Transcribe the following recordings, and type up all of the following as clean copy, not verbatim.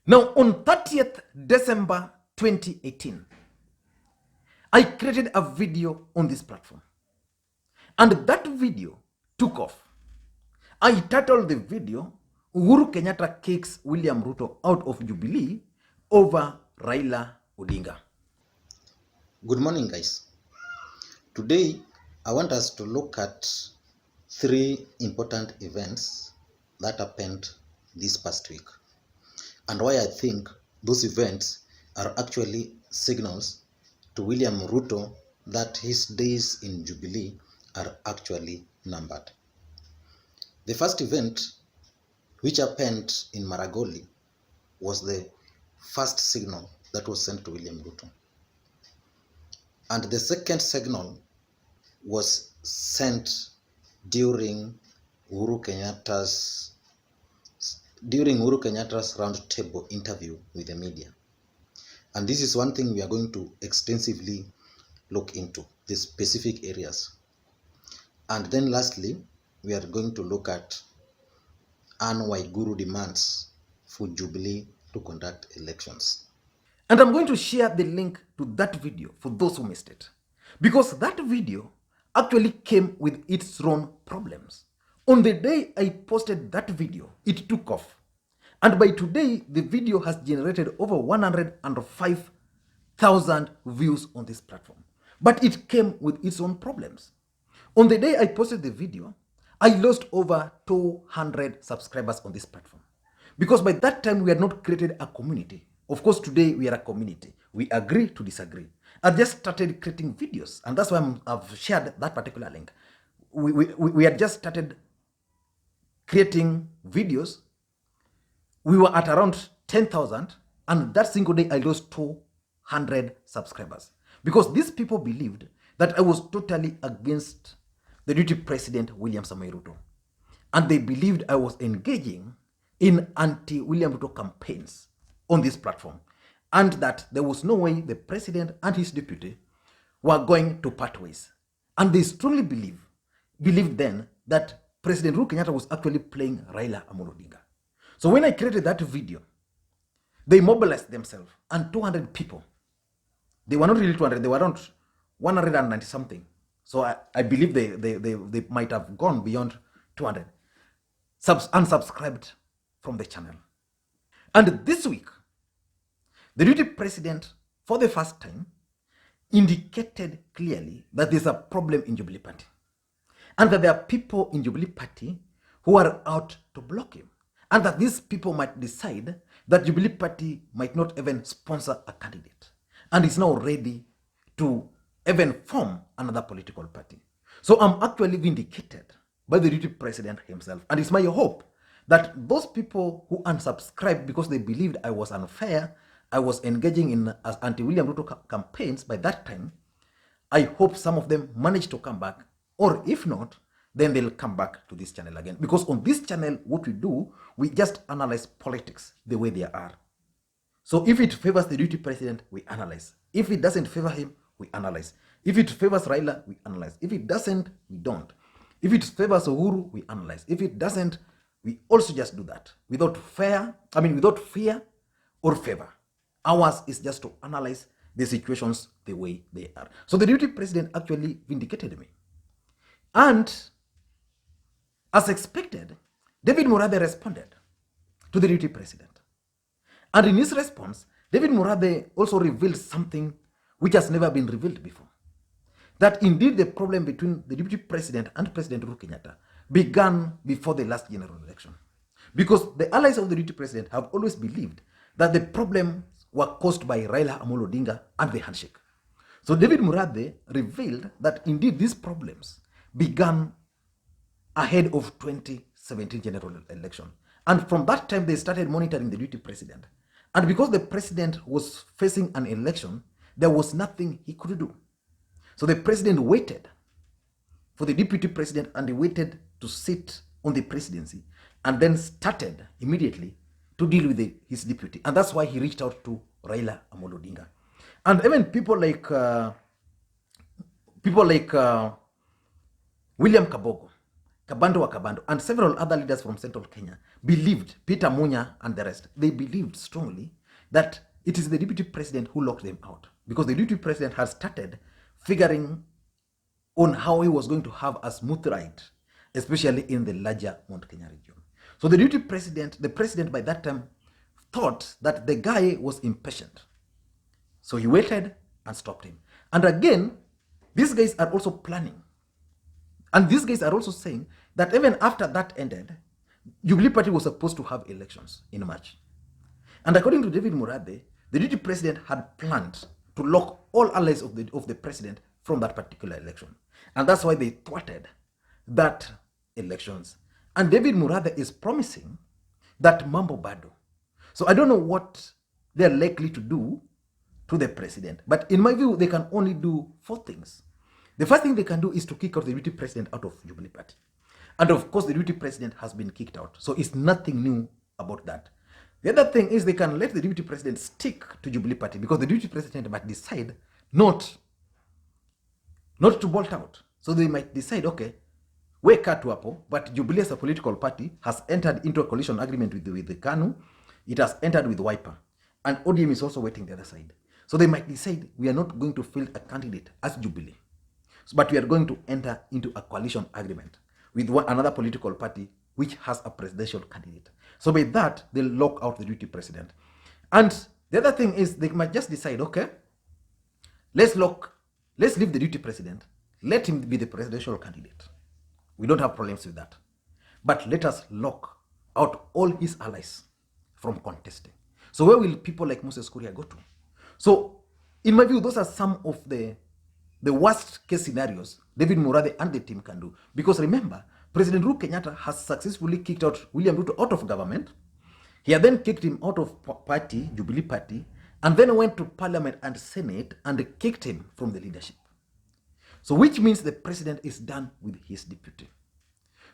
Now, on 30th December 2018, I created a video on this platform. And that video took off. I titled the video, Uhuru Kenyatta Kicks William Ruto Out of Jubilee over Raila Odinga. Good morning, guys. Today, I want us to look at three important events that happened this past week and why I think those events are actually signals to William Ruto that his days in Jubilee are actually numbered. The first event, which happened in Maragoli, was the first signal that was sent to William Ruto. And the second signal was sent during Uhuru Kenyatta's round table interview with the media. And this is one thing we are going to extensively look into, the specific areas. And then lastly, we are going to look at Anne Waiguru demands for Jubilee to conduct elections. And I'm going to share the link to that video for those who missed it. Because that video actually came with its own problems. On the day I posted that video, it took off. And by today, the video has generated over 105,000 views on this platform. But it came with its own problems. On the day I posted the video, I lost over 200 subscribers on this platform. Because by that time, we had not created a community. Of course, today we are a community. We agree to disagree. I just started creating videos, and that's why I've shared that particular link. We had just started creating videos. We were at around 10,000, and that single day I lost 200 subscribers. Because these people believed that I was totally against the deputy president, William Samoei Ruto. And they believed I was engaging in anti-William Ruto campaigns on this platform, and that there was no way the president and his deputy were going to part ways. And they strongly believed then that President Uhuru Kenyatta was actually playing Raila Odinga. So when I created that video, they mobilized themselves, and 200 people, they were not really 200, they were around 190 something. So I believe they might have gone beyond 200, unsubscribed from the channel. And this week, the deputy president, for the first time, indicated clearly that there's a problem in Jubilee Party, and that there are people in Jubilee Party who are out to block him, and that these people might decide that Jubilee Party might not even sponsor a candidate, and is now ready to even form another political party. So I'm actually vindicated by the deputy president himself, and it's my hope that those people who unsubscribed because they believed I was unfair, I was engaging in anti-William Ruto campaigns by that time, I hope some of them manage to come back, or if not, then they'll come back to this channel again. Because on this channel, what we do, we just analyze politics the way they are. So if it favors the deputy president, we analyze. If it doesn't favor him, we analyze. If it favors Raila, we analyze. If it doesn't, we don't. If it favors Uhuru, we analyze. If it doesn't, we also just do that without fear or favor. Ours is just to analyze the situations the way they are. So the deputy president actually vindicated me. And as expected, David Murathe responded to the deputy president. And in his response, David Murathe also revealed something which has never been revealed before. That indeed the problem between the deputy president and President Uhuru Kenyatta began before the last general election. Because the allies of the deputy president have always believed that the problems were caused by Raila Odinga and the handshake. So David Murathe revealed that indeed these problems began ahead of 2017 general election. And from that time, they started monitoring the deputy president. And because the president was facing an election, there was nothing he could do. So the president waited for the deputy president, and he waited to sit on the presidency, and then started immediately to deal with his deputy. And that's why he reached out to Raila Odinga. And even people like William Kabogo, Kabando, and several other leaders from central Kenya believed, Peter Munya and the rest, they believed strongly that it is the deputy president who locked them out, because the deputy president has started figuring on how he was going to have a smooth ride, especially in the larger Mount Kenya region. So the deputy president, the president by that time, thought that the guy was impatient. So he waited and stopped him. And again, these guys are also planning. And these guys are also saying that even after that ended, Jubilee Party was supposed to have elections in March. And according to David Murathe, the deputy president had planned to lock all allies of the president from that particular election. And that's why they thwarted that elections. And David Murathe is promising that mambo bado. So I don't know what they're likely to do to the president. But in my view, they can only do 4 things. The first thing they can do is to kick out the deputy president out of Jubilee Party. And of course, the deputy president has been kicked out. So it's nothing new about that. The other thing is they can let the deputy president stick to Jubilee Party, because the deputy president might decide not to bolt out. So they might decide, okay, we cut to Apo, but Jubilee as a political party has entered into a coalition agreement with the KANU. It has entered with Wiper. And ODM is also waiting the other side. So they might decide, we are not going to field a candidate as Jubilee, but we are going to enter into a coalition agreement with another political party which has a presidential candidate. So by that, they'll lock out the deputy president. And the other thing is they might just decide, okay, let's leave the deputy president, let him be the presidential candidate. We don't have problems with that. But let us lock out all his allies from contesting. So where will people like Moses Kuria go to? So in my view, those are some of the worst case scenarios David Murathe and the team can do. Because remember, President Uhuru Kenyatta has successfully kicked out William Ruto out of government. He had then kicked him out of party, Jubilee Party, and then went to Parliament and Senate and kicked him from the leadership. So which means the president is done with his deputy.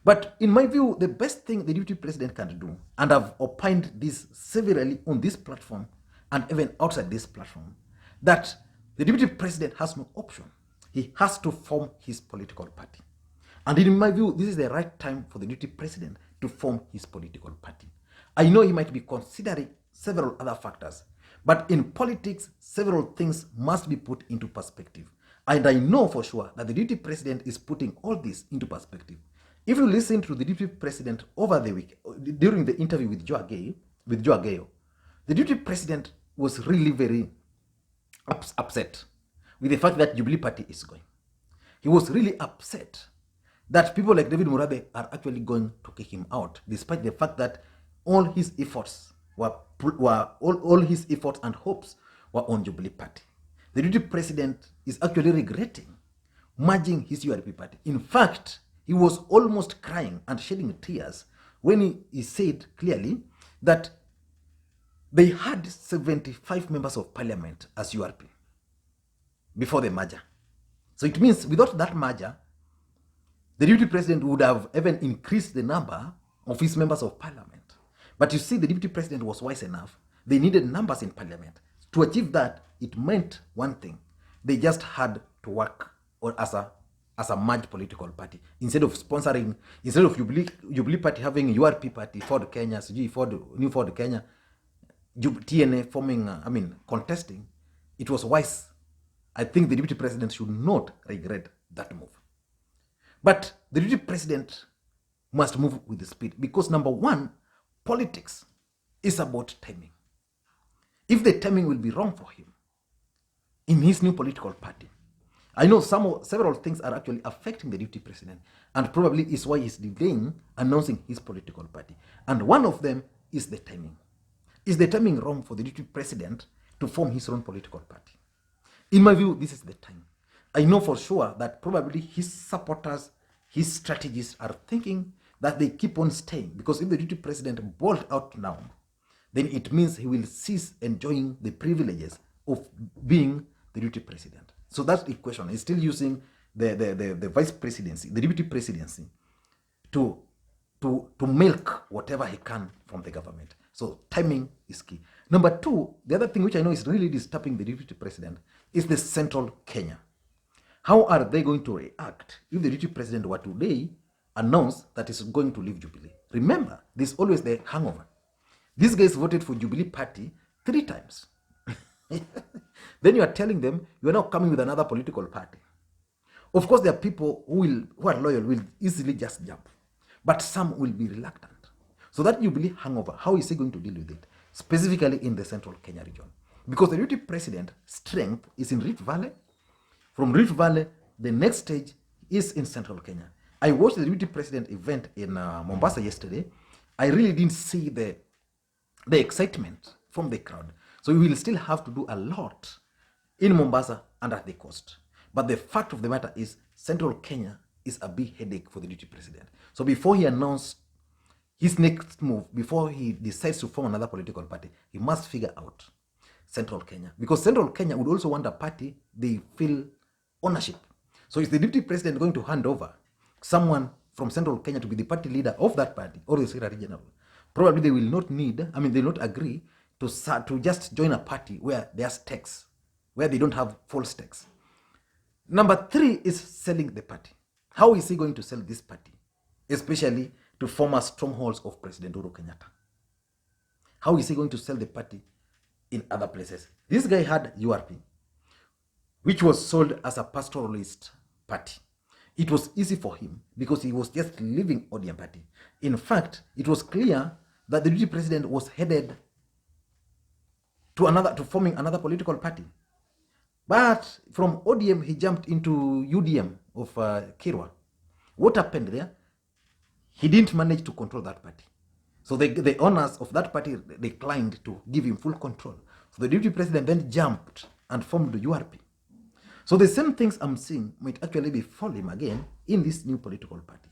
But in my view, the best thing the deputy president can do, and I've opined this severally on this platform and even outside this platform, that the deputy president has no option. He has to form his political party. And in my view, this is the right time for the deputy president to form his political party. I know he might be considering several other factors, but in politics, several things must be put into perspective. And I know for sure that the deputy president is putting all this into perspective. If you listen to the deputy president over the week, during the interview with Joe Ageyo, the deputy president was really very upset with the fact that Jubilee Party is going. He was really upset that people like David Murathe are actually going to kick him out, despite the fact that all his efforts all his efforts and hopes were on Jubilee Party. The deputy president is actually regretting merging his URP party. In fact, he was almost crying and shedding tears when he said clearly that they had 75 members of parliament as URP before the merger. So it means without that merger, the deputy president would have even increased the number of his members of parliament. But you see, the deputy president was wise enough. They needed numbers in parliament. To achieve that, it meant one thing. They just had to work as a merged political party. Instead of Jubilee Party having URP party, Ford Kenya, New Ford Kenya, TNA forming, contesting, it was wise. I think the deputy president should not regret that move. But the deputy president must move with the speed, because number one, politics is about timing. If the timing will be wrong for him in his new political party, I know several things are actually affecting the deputy president, and probably is why he's delaying announcing his political party. And one of them is the timing. Is the timing wrong for the deputy president to form his own political party? In my view, this is the time. I know for sure that probably his supporters, his strategists are thinking that they keep on staying, because if the deputy president bolt out now, then it means he will cease enjoying the privileges of being the deputy president. So that's the question. He's still using the vice presidency, the deputy presidency, to milk whatever he can from the government. So timing is key. Number two, the other thing which I know is really disturbing the deputy president is the central Kenya. How are they going to react if the deputy president were today announced that he's going to leave Jubilee. Remember, there's always the hangover. These guys voted for Jubilee Party 3 times. Then you are telling them you are now coming with another political party. Of course, there are people who are loyal, will easily just jump. But some will be reluctant. So that Jubilee hangover, how is he going to deal with it? Specifically in the central Kenya region. Because the deputy president's strength is in Rift Valley. From Rift Valley, the next stage is in central Kenya. I watched the deputy president event in Mombasa yesterday. I really didn't see the excitement from the crowd. So we will still have to do a lot in Mombasa and at the coast. But the fact of the matter is, central Kenya is a big headache for the deputy president. So before he announced his next move, before he decides to form another political party, he must figure out central Kenya. Because central Kenya would also want a party they feel ownership. So is the deputy president going to hand over someone from central Kenya to be the party leader of that party, or is it a regional? Probably they will not need, I mean, they will not agree to just join a party where there are stakes, where they don't have full stakes. Number 3 is selling the party. How is he going to sell this party, especially to former strongholds of President Uhuru Kenyatta? How is he going to sell the party in other places? This guy had URP, which was sold as a pastoralist party. It was easy for him because he was just leaving ODM party. In fact, it was clear that the deputy president was headed to forming another political party. But from ODM, he jumped into UDM of Kirwa. What happened there? He didn't manage to control that party. So the owners of that party declined to give him full control. So the deputy president then jumped and formed the URP. So the same things I'm seeing might actually befall him again in this new political party.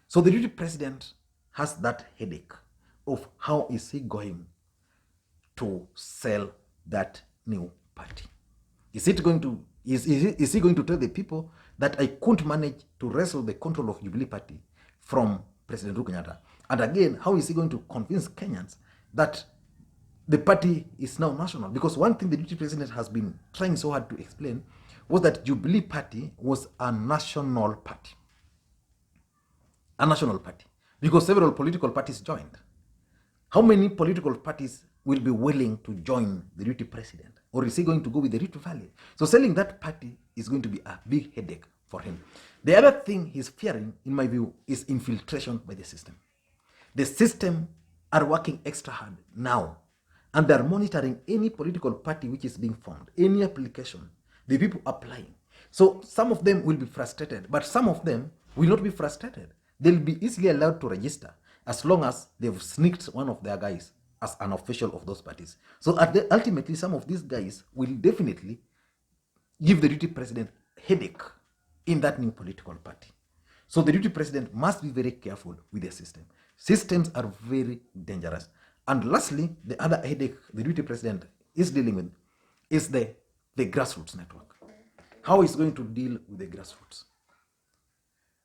So the deputy president has that headache of how is he going to sell that new party. Is he going to tell the people that I couldn't manage to wrestle the control of Jubilee Party from President Uhuru Kenyatta? And again, how is he going to convince Kenyans that the party is now national? Because one thing the deputy president has been trying so hard to explain was that Jubilee Party was a national party. A national party. Because several political parties joined. How many political parties will be willing to join the deputy president? Or is he going to go with the Rift Valley? So selling that party is going to be a big headache for him. The other thing he's fearing, in my view, is infiltration by the system. The system are working extra hard now, and they're monitoring any political party which is being formed, any application, the people applying. So some of them will be frustrated, but some of them will not be frustrated. They'll be easily allowed to register as long as they've sneaked one of their guys as an official of those parties. So ultimately, some of these guys will definitely give the deputy president headache in that new political party. So the deputy president must be very careful with the system. Systems are very dangerous. And lastly, the other headache the deputy president is dealing with is the grassroots network. How is he going to deal with the grassroots?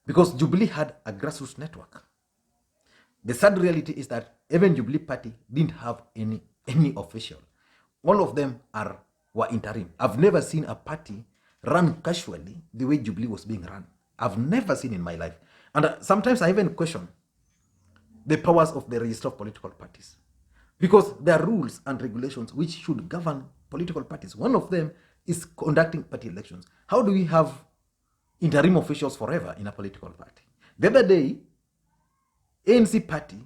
Because Jubilee had a grassroots network. The sad reality is that even Jubilee Party didn't have any official. All of them were interim. I've never seen a party run casually the way Jubilee was being run. I've never seen in my life. And sometimes I even question the powers of the register of political parties. Because there are rules and regulations which should govern political parties. One of them is conducting party elections. How do we have interim officials forever in a political party? The other day, ANC party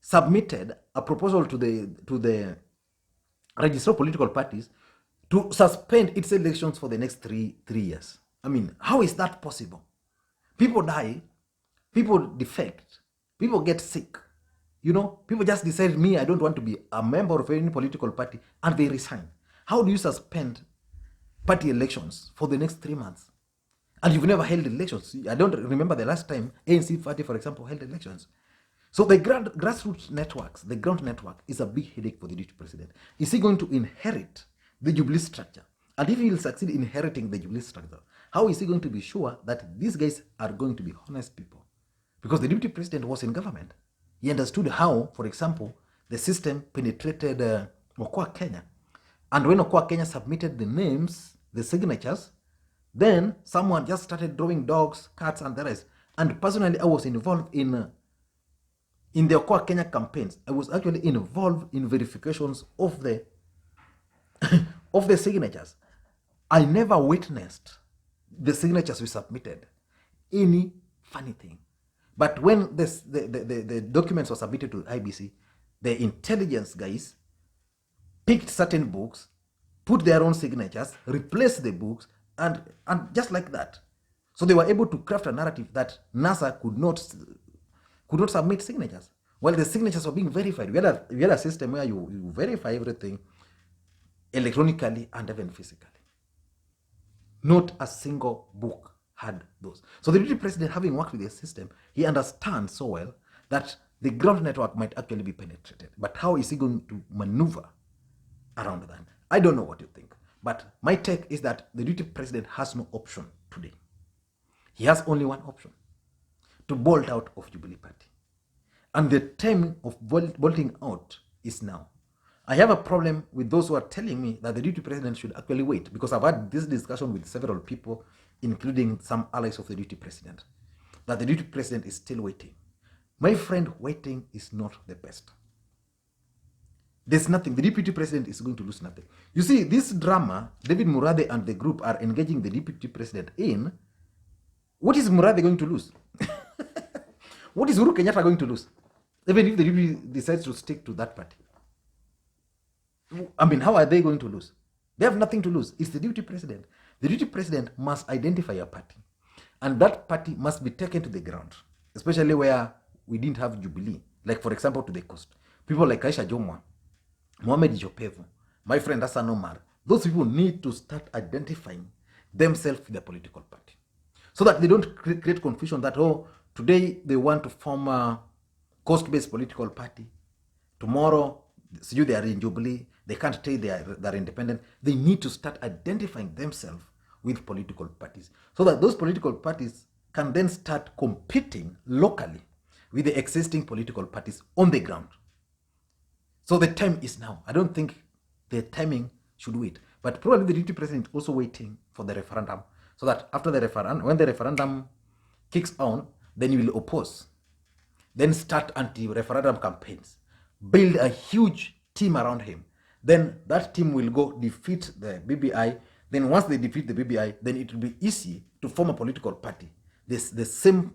submitted a proposal to the register of political parties to suspend its elections for the next three years. I mean, how is that possible? People die, people defect, people get sick. You know, people just decide, I don't want to be a member of any political party, and they resign. How do you suspend party elections for the next 3 months? And you've never held elections. I don't remember the last time ANC party, for example, held elections. So the grassroots networks, the ground network, is a big headache for the deputy president. Is he going to inherit the Jubilee structure? And if he will succeed in inheriting the Jubilee structure, how is he going to be sure that these guys are going to be honest people? Because the deputy president was in government. He understood how, for example, the system penetrated Okoa Kenya. And when Okoa Kenya submitted the names, the signatures, then someone just started drawing dogs, cats, and the rest. And personally, I was involved in the Okoa Kenya campaigns. I was actually involved in verifications of the of the signatures. I never witnessed the signatures we submitted any funny thing. But when the documents were submitted to IBC, the intelligence guys picked certain books, put their own signatures, replaced the books, and just like that. So they were able to craft a narrative that NASA could not submit signatures. While the signatures were being verified. We had a system where you verify everything electronically and even physically. Not a single book had those. So the deputy president, having worked with the system, he understands so well that the ground network might actually be penetrated. But how is he going to maneuver around that? I don't know what you think. But my take is that the deputy president has no option today. He has only one option: to bolt out of Jubilee Party. And the time of bolting out is now. I have a problem with those who are telling me that the deputy president should actually wait, because I've had this discussion with several people, including some allies of the deputy president, that the deputy president is still waiting. My friend, waiting is not the best. There's nothing. The deputy president is going to lose nothing. You see, this drama, David Murathe and the group are engaging the deputy president in. What is Murathe going to lose? What is Uhuru Kenyatta going to lose? Even if the deputy decides to stick to that party. I mean, how are they going to lose? They have nothing to lose. It's the deputy president. The deputy president must identify a party. And that party must be taken to the ground, especially where we didn't have Jubilee. Like, for example, to the coast. People like Aisha Jomwa, Mohamed Jopevu, my friend Hassan Omar, those people need to start identifying themselves with the political party. So that they don't create confusion that, oh, today they want to form a coast-based political party. Tomorrow, they are in Jubilee. They can't say they're independent. They need to start identifying themselves with political parties, so that those political parties can then start competing locally with the existing political parties on the ground. So the time is now. I don't think the timing should wait. But probably the deputy president is also waiting for the referendum, so that after the referendum, when the referendum kicks on, then you will oppose. Then start anti-referendum campaigns. Build a huge team around him. Then that team will go defeat the BBI. Then once they defeat the BBI, then it will be easy to form a political party. The same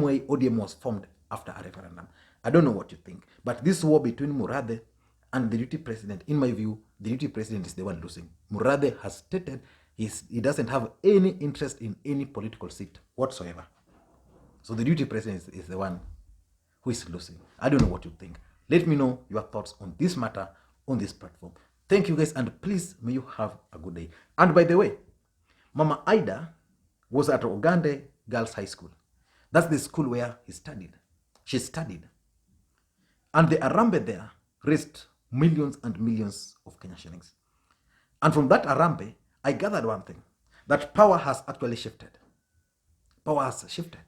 way ODM was formed after a referendum. I don't know what you think. But this war between Murathe and the deputy president, in my view, the deputy president is the one losing. Murathe has stated he doesn't have any interest in any political seat whatsoever. So the deputy president is the one who is losing. I don't know what you think. Let me know your thoughts on this matter on this platform. Thank you guys, and please may you have a good day. And by the way, Mama Ida was at Ogande Girls High School. That's the school where she studied. And the Arambe there raised millions and millions of Kenya shillings. And from that Arambe, I gathered one thing, that power has actually shifted. Power has shifted.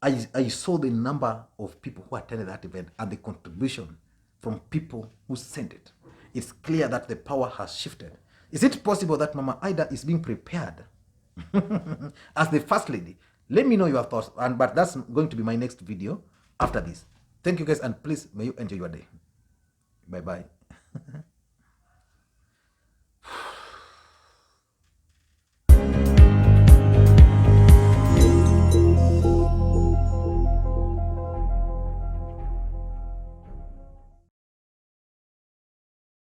I saw the number of people who attended that event and the contribution from people who sent it. It's clear that the power has shifted. Is it possible that Mama Ida is being prepared as the first lady? Let me know your thoughts, but that's going to be my next video after this. Thank you guys, and please may you enjoy your day. Bye-bye.